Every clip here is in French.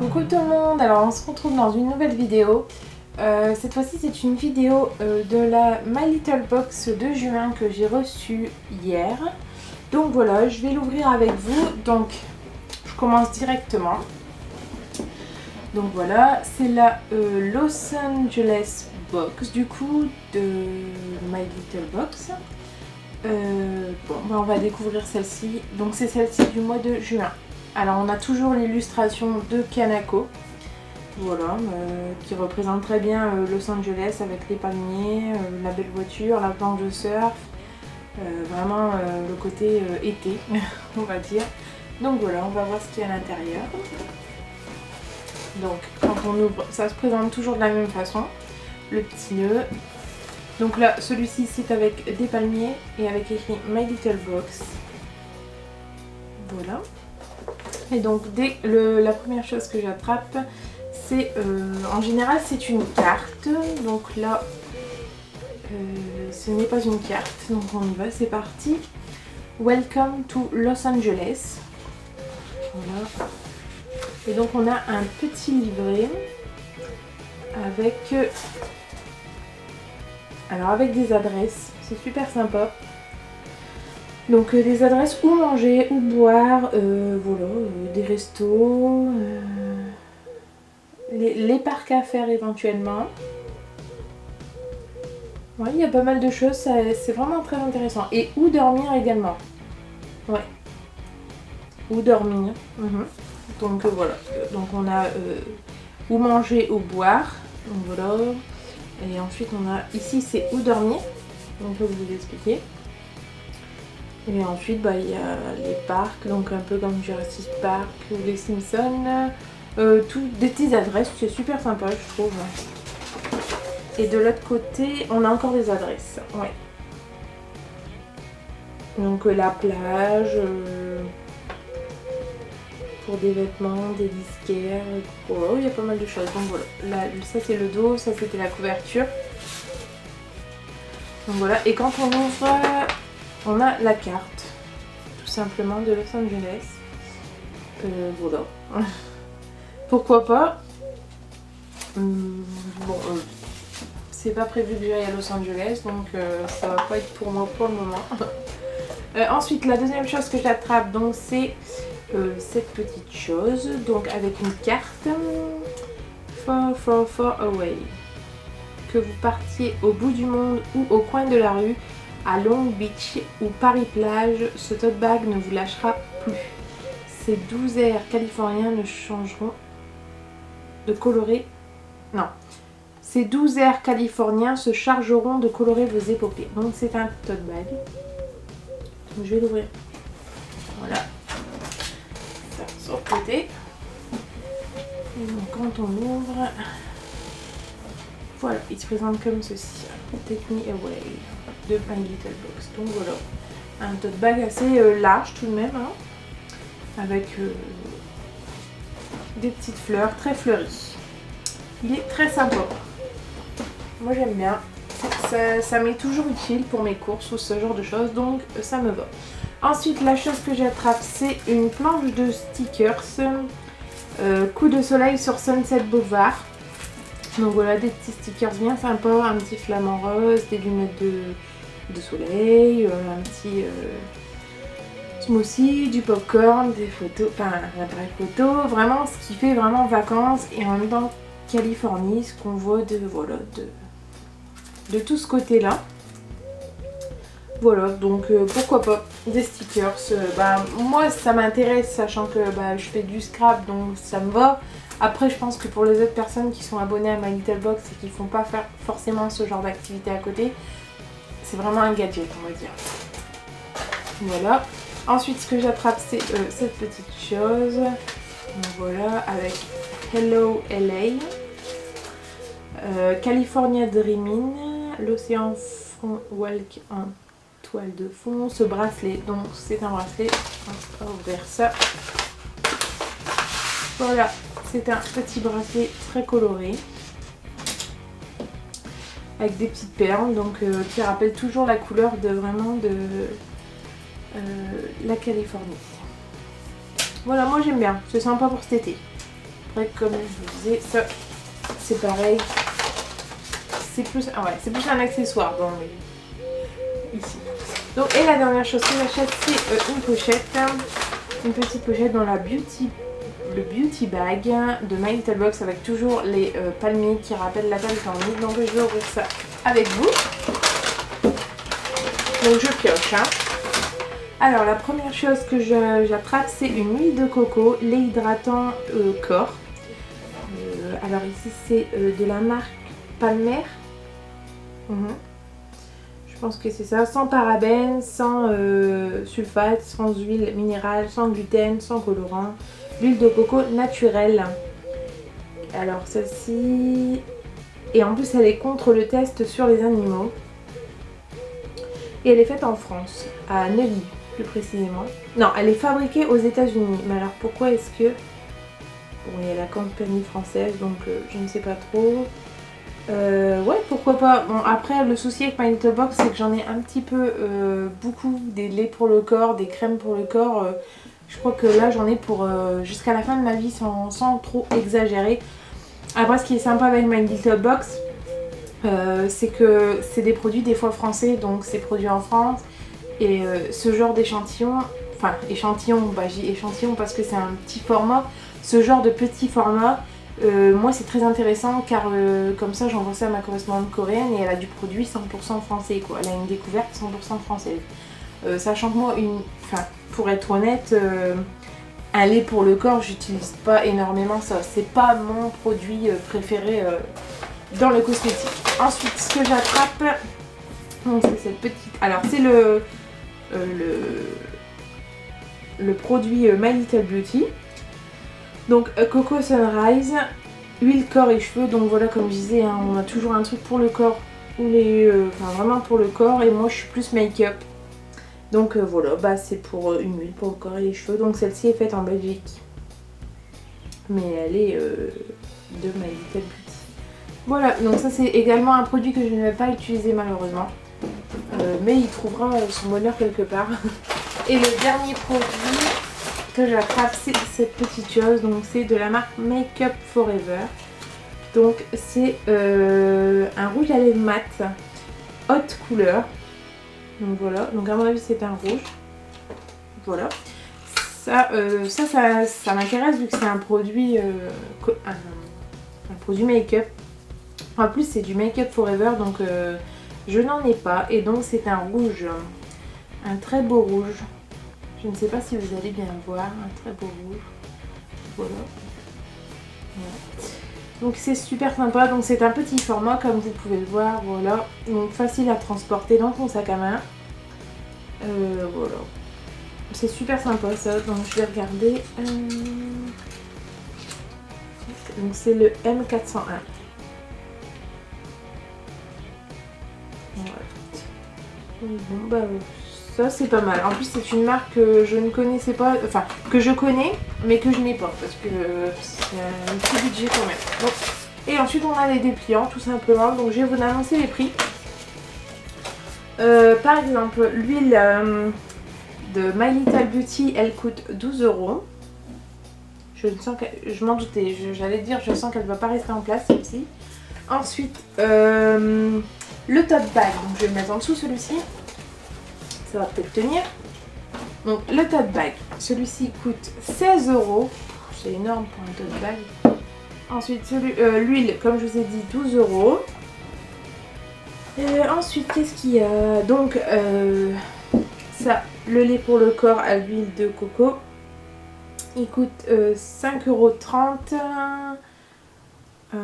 Coucou tout le monde, alors on se retrouve dans une nouvelle vidéo. Cette fois-ci c'est une vidéo de la My Little Box de juin que j'ai reçue hier. Donc voilà, je vais l'ouvrir avec vous, donc je commence directement. Donc voilà, c'est la Los Angeles Box du coup de My Little Box. Bon, on va découvrir celle-ci, donc c'est celle-ci du mois de juin. Alors on a toujours l'illustration de Kanako, voilà, qui représente très bien Los Angeles avec les palmiers, la belle voiture, la planche de surf, vraiment le côté été, on va dire. Donc voilà, on va voir ce qu'il y a à l'intérieur. Donc quand on ouvre, ça se présente toujours de la même façon, le petit nœud. Donc là, celui-ci c'est avec des palmiers et avec écrit My Little Box. Voilà. Et donc la première chose que j'attrape, c'est en général c'est une carte. Donc là, ce n'est pas une carte. Donc on y va, c'est parti. Welcome to Los Angeles. Voilà. Et donc on a un petit livret avec, avec des adresses. C'est super sympa. Donc des adresses où manger, où boire, voilà, des restos, les parcs à faire éventuellement. Ouais, il y a pas mal de choses, c'est vraiment très intéressant. Et où dormir également. Ouais. Où dormir. Donc voilà. Donc on a où manger, où boire. Donc voilà. Et ensuite on a ici c'est où dormir. Donc je vais vous expliquer. Et ensuite, il y a les parcs, donc un peu comme Jurassic Park ou les Simpsons. Des petites adresses, c'est super sympa, je trouve. Et de l'autre côté, on a encore des adresses. Ouais. Donc la plage, pour des vêtements, des disquaires. Oh, il y a pas mal de choses. Donc voilà, là, ça c'est le dos, ça c'était la couverture. Donc voilà, et quand on ouvre... on a la carte, tout simplement, de Los Angeles. Voilà. Pourquoi pas. Bon, c'est pas prévu que j'aille à Los Angeles, donc ça va pas être pour moi pour le moment. Ensuite, la deuxième chose que j'attrape, donc c'est cette petite chose, donc avec une carte. Far, far, far away. Que vous partiez au bout du monde ou au coin de la rue, à Long Beach ou Paris-Plage, ce tote bag ne vous lâchera plus. Ces 12 airs californiens ne changeront de colorer... Non. Ces 12 airs californiens se chargeront de colorer vos épopées. Donc c'est un tote bag. Donc, je vais l'ouvrir. Voilà. Ça sur le côté. Et donc quand on ouvre... Voilà, il se présente comme ceci. Take me away. De My Little Box. Donc voilà, un tote bag assez large tout de même, hein, avec des petites fleurs très fleuries. Il est très sympa. Moi j'aime bien. Ça m'est toujours utile pour mes courses ou ce genre de choses, donc ça me va. Ensuite, la chose que j'attrape, c'est une planche de stickers. Coup de soleil sur Sunset Boulevard. Donc voilà, des petits stickers bien sympas, un petit flamant rose, des lunettes de soleil, un petit smoothie, du popcorn, des photos, enfin un appareil photo, vraiment ce qui fait vraiment vacances et en même temps Californie, ce qu'on voit de tout ce côté là. Voilà, donc pourquoi pas des stickers. Moi ça m'intéresse, sachant que je fais du scrap, donc ça me va. Après je pense que pour les autres personnes qui sont abonnées à My Little Box et qui font pas faire forcément ce genre d'activité à côté, c'est vraiment un gadget, on va dire. Voilà. Ensuite, ce que j'attrape, c'est cette petite chose. Donc, voilà, avec Hello LA. California Dreaming. L'océan fond walk en toile de fond. Ce bracelet, donc c'est un bracelet. On va ouvrir ça. Voilà, c'est un petit bracelet très coloré. Avec des petites perles, donc qui rappellent toujours la couleur de la Californie. Voilà, moi j'aime bien, c'est sympa pour cet été. Après, comme je vous disais, ça, c'est pareil. C'est plus, ah ouais, c'est plus un accessoire dans les... ici. Donc, et la dernière chose que j'achète, c'est une pochette. Une petite pochette dans le beauty bag de My Little Box avec toujours les palmiers qui rappellent la Californie. Donc, je vais ouvrir ça avec vous. Donc, je pioche. Hein. Alors, la première chose que j'attrape, c'est une huile de coco, lait hydratant corps. Alors, ici, c'est de la marque Palmer. Je pense que c'est ça, sans parabènes, sans sulfate, sans huile minérale, sans gluten, sans colorant. L'huile de coco naturelle. Alors celle-ci... Et en plus elle est contre le test sur les animaux. Et elle est faite en France, à Neuilly plus précisément. Non, elle est fabriquée aux États-Unis. Mais alors pourquoi est-ce que... Bon, il y a la compagnie française, donc je ne sais pas trop. Ouais, pourquoi pas. Bon, après, le souci avec My Little Box, c'est que j'en ai un petit peu beaucoup. Des laits pour le corps, des crèmes pour le corps. Je crois que là, j'en ai pour jusqu'à la fin de ma vie sans trop exagérer. Après, ce qui est sympa avec My Little Box, c'est que c'est des produits des fois français, donc c'est produit en France. Et ce genre d'échantillon, enfin échantillon, bah j'ai échantillon parce que c'est un petit format. Ce genre de petit format, moi c'est très intéressant car comme ça j'envoie ça à ma correspondante coréenne et elle a du produit 100% français quoi. Elle a une découverte 100% française. Sachant que moi, pour être honnête, un lait pour le corps, j'utilise pas énormément ça. C'est pas mon produit préféré dans le cosmétique. Ensuite, ce que j'attrape, c'est cette petite. Alors, c'est le produit My Little Beauty. Donc, Coco Sunrise, huile corps et cheveux. Donc voilà, comme je disais, hein, on a toujours un truc pour le corps ou vraiment pour le corps. Et moi, je suis plus make-up. Donc voilà, bah, c'est pour une huile pour le corps et les cheveux. Donc celle-ci est faite en Belgique. Mais elle est de My Little Beauty. Voilà, donc ça c'est également un produit que je ne vais pas utiliser malheureusement. Mais il trouvera son bonheur quelque part. Et le dernier produit que j'attrape, c'est cette petite chose. Donc c'est de la marque Make Up Forever. Donc c'est un rouge à lèvres mat haute couleur. Donc voilà, donc à mon avis c'est un rouge. Voilà. Ça m'intéresse vu que c'est un produit make-up. En plus c'est du Make Up Forever donc je n'en ai pas. Et donc c'est un rouge. Un très beau rouge. Je ne sais pas si vous allez bien le voir. Un très beau rouge. Voilà. Donc c'est super sympa, donc c'est un petit format comme vous pouvez le voir, voilà, donc facile à transporter dans son sac à main, voilà, c'est super sympa ça, donc je vais regarder, donc c'est le M401, voilà. Bon bah ça c'est pas mal, en plus c'est une marque que je ne connaissais pas, enfin que je connais mais que je n'ai pas parce que c'est un petit budget quand même. Bon. Et ensuite on a les dépliants tout simplement, donc je vais vous annoncer les prix. Par exemple l'huile de My Little Beauty elle coûte 12 €. Je m'en doutais, j'allais dire je sens qu'elle ne va pas rester en place celle-ci. Ensuite le tote bag, donc je vais le mettre en dessous celui-ci. Ça va peut-être tenir. Donc le tote bag, celui-ci coûte 16 €. C'est énorme pour un tote bag. Ensuite l'huile, comme je vous ai dit, 12 €. Ensuite, qu'est-ce qu'il y a? Donc ça, le lait pour le corps à l'huile de coco. Il coûte 5,30 €.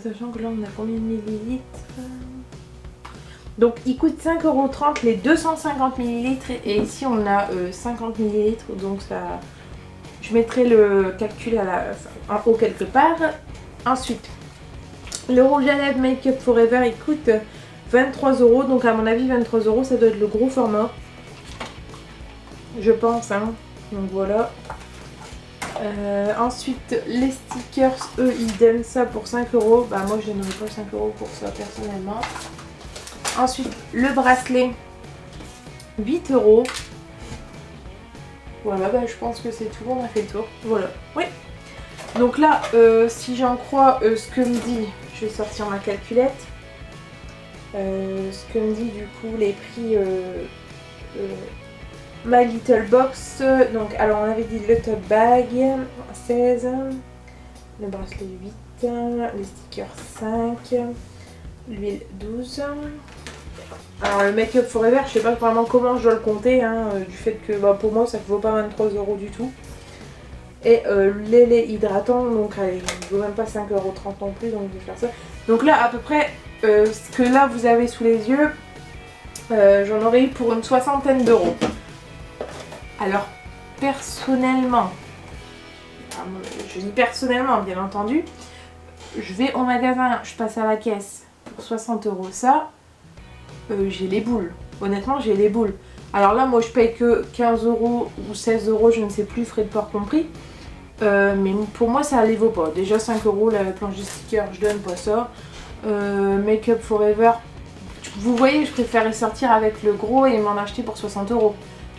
Sachant que là on a combien de millilitres? Donc il coûte 5,30 € les 250 ml et ici on a 50 ml, donc ça, je mettrai le calcul en haut quelque part. Ensuite, le rouge à lèvres Make Up Forever il coûte 23 €, donc à mon avis 23 € ça doit être le gros format, je pense, hein. Donc voilà. Ensuite les stickers, eux ils donnent ça pour 5 €, bah moi je donnerais pas 5 € pour ça personnellement. Ensuite, le bracelet, 8 €. Voilà, bah, je pense que c'est tout, on a fait le tour. Voilà, oui. Donc là, si j'en crois ce que me dit, je vais sortir ma calculette. Ce que me dit du coup les prix My Little Box. Donc alors on avait dit le tote bag 16, le bracelet 8, les stickers 5, l'huile 12. Alors le Make Up Forever, je sais pas vraiment comment je dois le compter, hein, du fait que bah, pour moi ça ne vaut pas 23 € du tout. Et les laits hydratants, donc allez, il ne vaut même pas 5,30 € non plus, donc je vais faire ça. Donc là à peu près ce que là vous avez sous les yeux, j'en aurais eu pour une soixantaine d'euros. Alors personnellement, je dis personnellement bien entendu, je vais au magasin, je passe à la caisse pour 60 € ça, j'ai les boules. Honnêtement j'ai les boules. Alors là moi je paye que 15 € ou 16 €, je ne sais plus, frais de port compris. Mais pour moi ça les vaut pas. Déjà 5 € la planche de stickers, je donne pas ça. Make Up Forever, vous voyez, je préférais sortir avec le gros et m'en acheter pour 60 €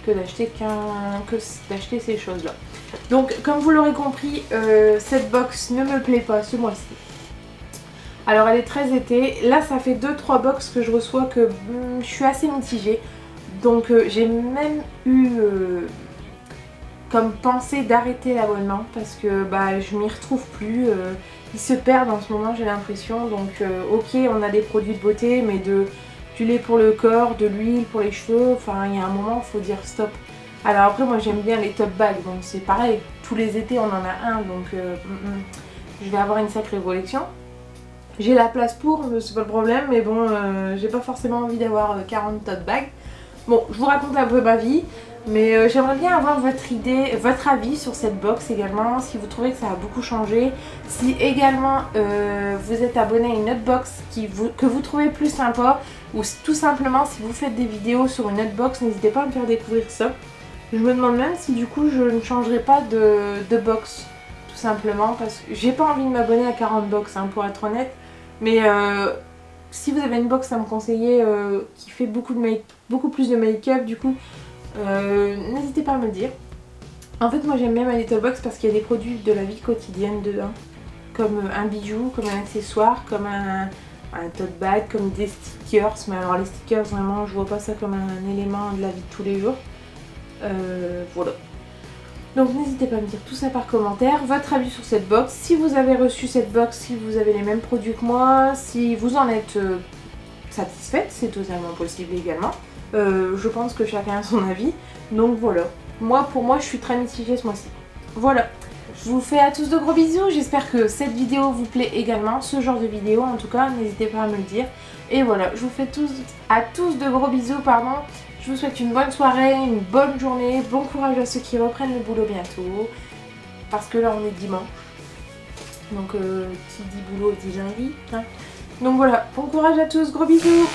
que d'acheter ces choses là. Donc comme vous l'aurez compris, cette box ne me plaît pas ce mois-ci. Alors elle est très été. Là ça fait 2-3 box que je reçois que je suis assez mitigée. Donc j'ai même eu comme pensée d'arrêter l'abonnement parce que bah, je m'y retrouve plus. Ils se perdent en ce moment j'ai l'impression. Donc ok, on a des produits de beauté mais du lait pour le corps, de l'huile pour les cheveux. Enfin il y a un moment il faut dire stop. Alors après moi j'aime bien les top bags, donc c'est pareil. Tous les étés on en a un, donc je vais avoir une sacrée collection. J'ai la place pour, c'est pas le problème, mais bon, j'ai pas forcément envie d'avoir 40 tote bags. Bon, je vous raconte un peu ma vie, mais j'aimerais bien avoir votre idée, votre avis sur cette box également, si vous trouvez que ça a beaucoup changé. Si également vous êtes abonné à une autre box que vous trouvez plus sympa, ou tout simplement si vous faites des vidéos sur une autre box, n'hésitez pas à me faire découvrir ça. Je me demande même si du coup je ne changerai pas de box, tout simplement, parce que j'ai pas envie de m'abonner à 40 box, hein, pour être honnête. Mais si vous avez une box à me conseiller qui fait beaucoup plus de make-up, du coup, n'hésitez pas à me le dire. En fait, moi j'aime bien ma Little Box parce qu'il y a des produits de la vie quotidienne dedans. Comme un bijou, comme un accessoire, comme un tote bag, comme des stickers. Mais alors les stickers, vraiment, je vois pas ça comme un élément de la vie de tous les jours. Voilà. Donc n'hésitez pas à me dire tout ça par commentaire, votre avis sur cette box, si vous avez reçu cette box, si vous avez les mêmes produits que moi, si vous en êtes satisfaite, c'est totalement possible également. Je pense que chacun a son avis, donc voilà. Pour moi, je suis très mitigée ce mois-ci. Voilà. Je vous fais à tous de gros bisous, j'espère que cette vidéo vous plaît également, ce genre de vidéo en tout cas, n'hésitez pas à me le dire. Et voilà, je vous fais à tous de gros bisous, pardon. Je vous souhaite une bonne soirée, une bonne journée, bon courage à ceux qui reprennent le boulot bientôt. Parce que là on est dimanche. Donc qui dit boulot dit lundi. Hein. Donc voilà, bon courage à tous, gros bisous.